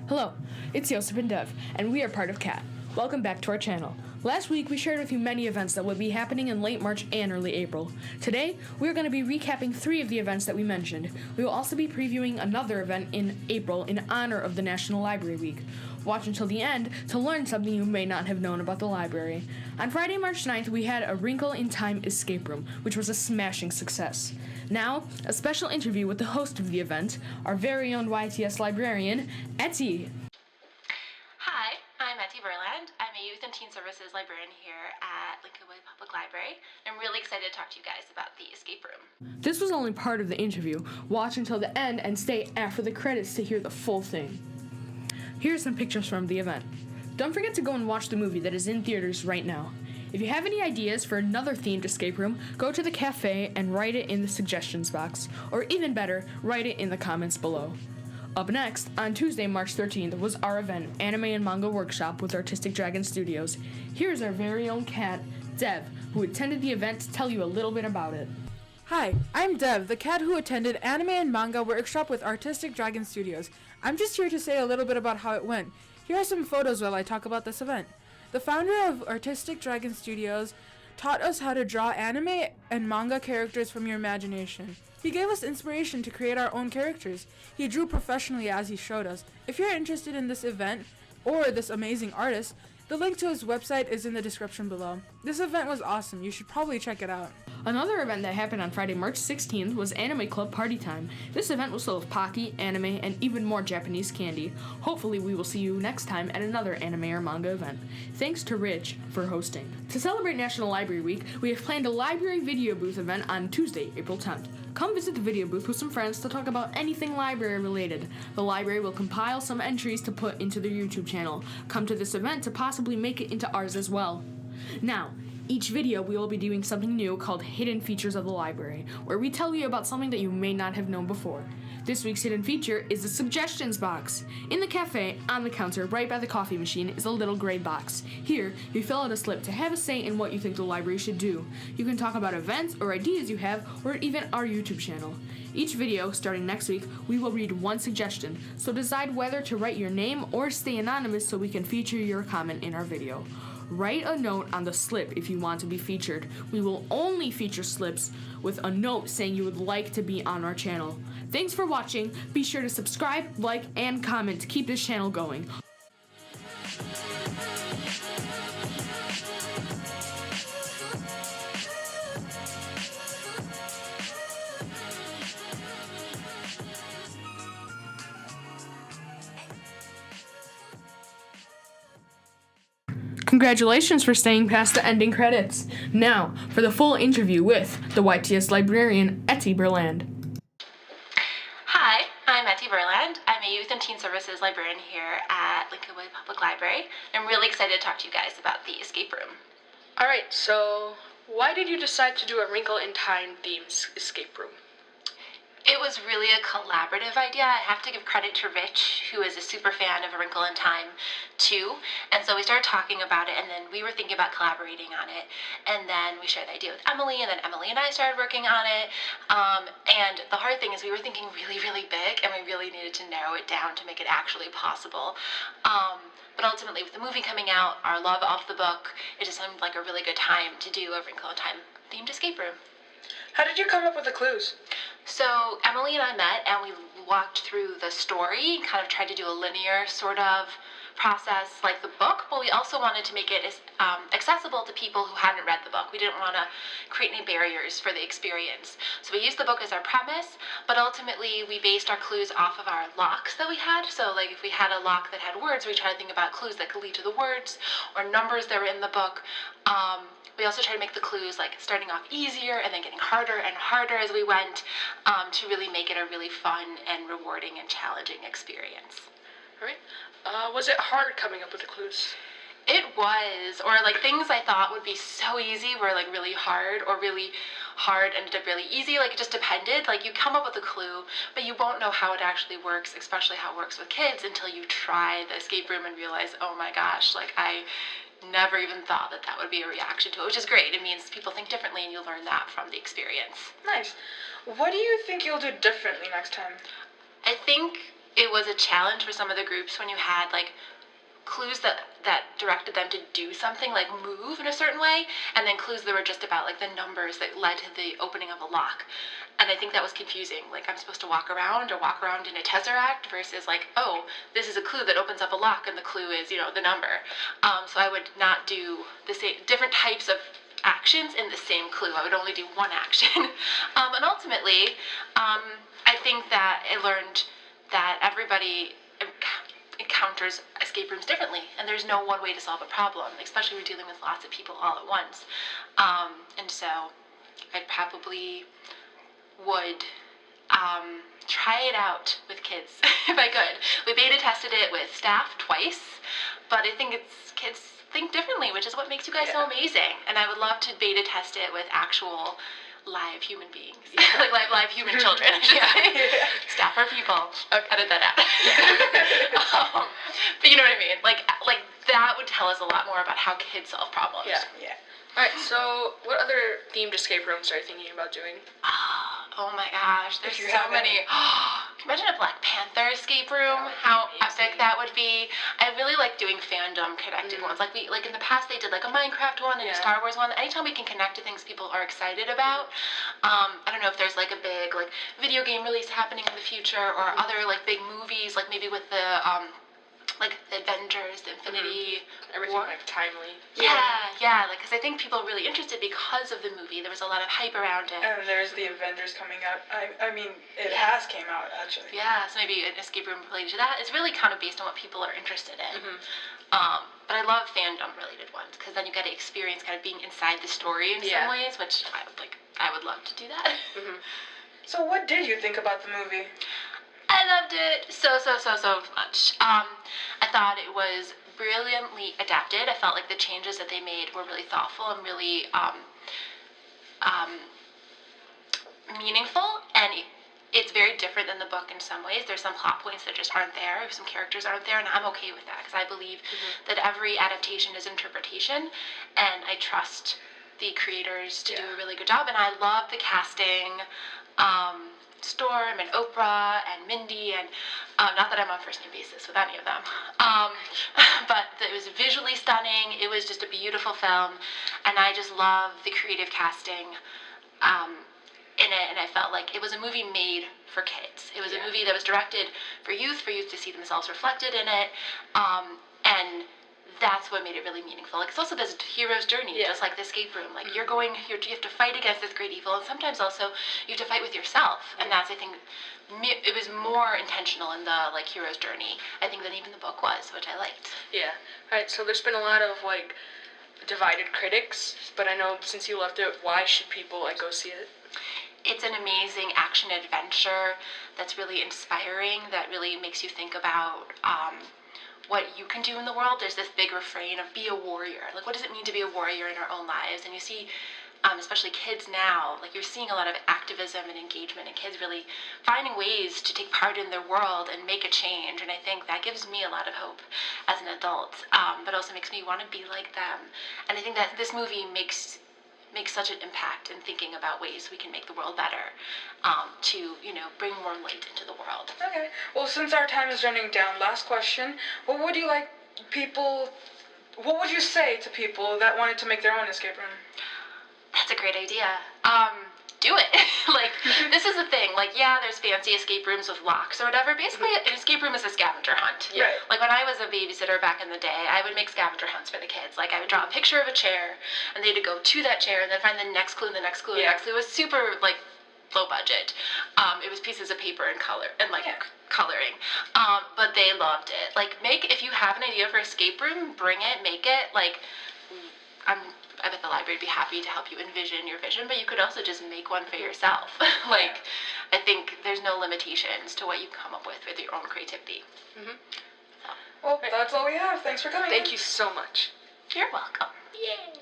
Hello, it's Joseph and Dev, and we are part of CAT. Welcome back to our channel. Last week, we shared with you many events that will be happening in late March and early April. Today, we are going to be recapping 3 of the events that we mentioned. We will also be previewing another event in April in honor of the National Library Week. Watch until the end to learn something you may not have known about the library. On Friday, March 9th, we had a Wrinkle in Time escape room, which was a smashing success. Now, a special interview with the host of the event, our very own YTS librarian, Etty. Hi, I'm Etty Burland. I'm a Youth and Teen Services librarian here at Lincolnwood Public Library. I'm really excited to talk to you guys about the escape room. This was only part of the interview. Watch until the end and stay after the credits to hear the full thing. Here are some pictures from the event. Don't forget to go and watch the movie that is in theaters right now. If you have any ideas for another themed escape room, go to the cafe and write it in the suggestions box, or even better, write it in the comments below. Up next, on Tuesday, March 13th, was our event, Anime and Manga Workshop with Artistic Dragon Studios. Here's our very own cat, Dev, who attended the event to tell you a little bit about it. Hi, I'm Dev, the cat who attended Anime and Manga Workshop with Artistic Dragon Studios. I'm just here to say a little bit about how it went. Here are some photos while I talk about this event. The founder of Artistic Dragon Studios taught us how to draw anime and manga characters from your imagination. He gave us inspiration to create our own characters. He drew professionally as he showed us. If you're interested in this event or this amazing artist, the link to his website is in the description below. This event was awesome. You should probably check it out. Another event that happened on Friday, March 16th was Anime Club Party Time. This event was full of Pocky, anime, and even more Japanese candy. Hopefully we will see you next time at another anime or manga event. Thanks to Rich for hosting. To celebrate National Library Week, we have planned a library video booth event on Tuesday, April 10th. Come visit the video booth with some friends to talk about anything library related. The library will compile some entries to put into their YouTube channel. Come to this event to possibly make it into ours as well. Now, each video we will be doing something new called Hidden Features of the Library, where we tell you about something that you may not have known before. This week's hidden feature is the suggestions box. In the cafe, on the counter, right by the coffee machine, is a little gray box. Here, you fill out a slip to have a say in what you think the library should do. You can talk about events or ideas you have, or even our YouTube channel. Each video, starting next week, we will read one suggestion, so decide whether to write your name or stay anonymous so we can feature your comment in our video. Write a note on the slip if you want to be featured. We will only feature slips with a note saying you would like to be on our channel. Thanks for watching. Be sure to subscribe, like, and comment to keep this channel going. Congratulations for staying past the ending credits. Now, for the full interview with the YTS librarian, Etty Burland. Hi, I'm Etty Burland. I'm a Youth and Teen Services librarian here at Lincolnwood Public Library. I'm really excited to talk to you guys about the escape room. Alright, so why did you decide to do a Wrinkle in Time themed escape room? It was really a collaborative idea. I have to give credit to Rich, who is a super fan of A Wrinkle in Time, too. And so we started talking about it, and then we were thinking about collaborating on it. And then we shared the idea with Emily, and then Emily and I started working on it. And the hard thing is we were thinking really, really big, and we really needed to narrow it down to make it actually possible. But ultimately, with the movie coming out, our love of the book, it just seemed like a really good time to do A Wrinkle in Time themed escape room. How did you come up with the clues? So Emily and I met and we walked through the story, kind of tried to do a linear sort of process like the book, but we also wanted to make it as accessible to people who hadn't read the book. We didn't want to create any barriers for the experience. So we used the book as our premise, but ultimately we based our clues off of our locks that we had. So like if we had a lock that had words, we tried to think about clues that could lead to the words or numbers that were in the book. We also tried to make the clues like starting off easier and then getting harder and harder as we went to really make it a really fun and rewarding and challenging experience. All right. Was it hard coming up with the clues? It was, or like things I thought would be so easy were like really hard, or really hard ended up really easy. Like it just depended. Like you come up with a clue, but you won't know how it actually works, especially how it works with kids, until you try the escape room and realize, oh my gosh, like I never even thought that that would be a reaction to it, which is great. It means people think differently and you learn that from the experience. Nice. What do you think you'll do differently next time? I think it was a challenge for some of the groups when you had like clues that directed them to do something, like move in a certain way, and then clues that were just about like the numbers that led to the opening of a lock. And I think that was confusing. Like, I'm supposed to walk around in a tesseract versus like, oh, this is a clue that opens up a lock, and the clue is, the number. So I would not do the same different types of actions in the same clue. I would only do one action. And ultimately, I think that I learned that everybody encounters escape rooms differently, and there's no one way to solve a problem, especially when we're dealing with lots of people all at once. And so I probably would try it out with kids if I could. We beta tested it with staff twice, but I think kids think differently, which is what makes you guys so amazing. And I would love to beta test it with actual live human beings, like live human children. Staff are people. Okay. Edit that out. But you know what I mean? Like that would tell us a lot more about how kids solve problems. Yeah. Alright, so what other themed escape rooms are you thinking about doing? Oh my gosh, there's so many. Can you imagine a Black Panther escape room? How epic that would be. I really like doing fandom connected ones. Like in the past they did like a Minecraft one and a Star Wars one. Anytime we can connect to things people are excited about. I don't know if there's like a big like video game release happening in the future, or other like big movies, like maybe with the like the Avengers, the Infinity Everything like timely. Yeah, like because I think people are really interested because of the movie. There was a lot of hype around it. And there's the Avengers coming out. I mean, it has came out actually. Yeah, so maybe an escape room related to that. It's really kind of based on what people are interested in. But I love fandom related ones because then you get to experience kind of being inside the story in some ways, which I would love to do that. So what did you think about the movie? I loved it so much. I thought it was brilliantly adapted. I felt like the changes that they made were really thoughtful and really meaningful, and it's very different than the book in some ways. There's some plot points that just aren't there, some characters aren't there, and I'm okay with that because I believe that every adaptation is interpretation, and I trust the creators to do a really good job. And I love the casting. Storm and Oprah and Mindy, and not that I'm on first name basis with any of them, but it was visually stunning. It was just a beautiful film, and I just love the creative casting in it, and I felt like it was a movie made for kids. It was a movie that was directed for youth to see themselves reflected in it, and that's what made it really meaningful. Like, it's also this hero's journey, just like the escape room. Like, you have to fight against this great evil, and sometimes also you have to fight with yourself. And that's, I think, it was more intentional in the like hero's journey, I think, than even the book was, which I liked. Yeah. Alright, so there's been a lot of like divided critics, but I know since you loved it, why should people like go see it? It's an amazing action adventure that's really inspiring, that really makes you think about what you can do in the world. There's this big refrain of be a warrior. Like, what does it mean to be a warrior in our own lives? And you see, especially kids now, like you're seeing a lot of activism and engagement, and kids really finding ways to take part in their world and make a change. And I think that gives me a lot of hope as an adult, but also makes me want to be like them. And I think that this movie makes such an impact in thinking about ways we can make the world better, to bring more light into the world. Okay. Well, since our time is running down, last question: what would you say to people that wanted to make their own escape room? That's a great idea. Do it. Like, this is the thing. Like, there's fancy escape rooms with locks or whatever. Basically, an escape room is a scavenger hunt. Right. Like, when I was a babysitter back in the day, I would make scavenger hunts for the kids. Like, I would draw a picture of a chair, and they had to go to that chair and then find the next clue and the next clue and the next clue. It was super, like, low budget. It was pieces of paper and coloring. But they loved it. Like, if you have an idea for escape room, bring it, make it. Like, I bet the library would be happy to help you envision your vision, but you could also just make one for yourself. Like, I think there's no limitations to what you come up with your own creativity. Well, that's all we have. Thanks for coming. Thank you so much. You're welcome. Yay.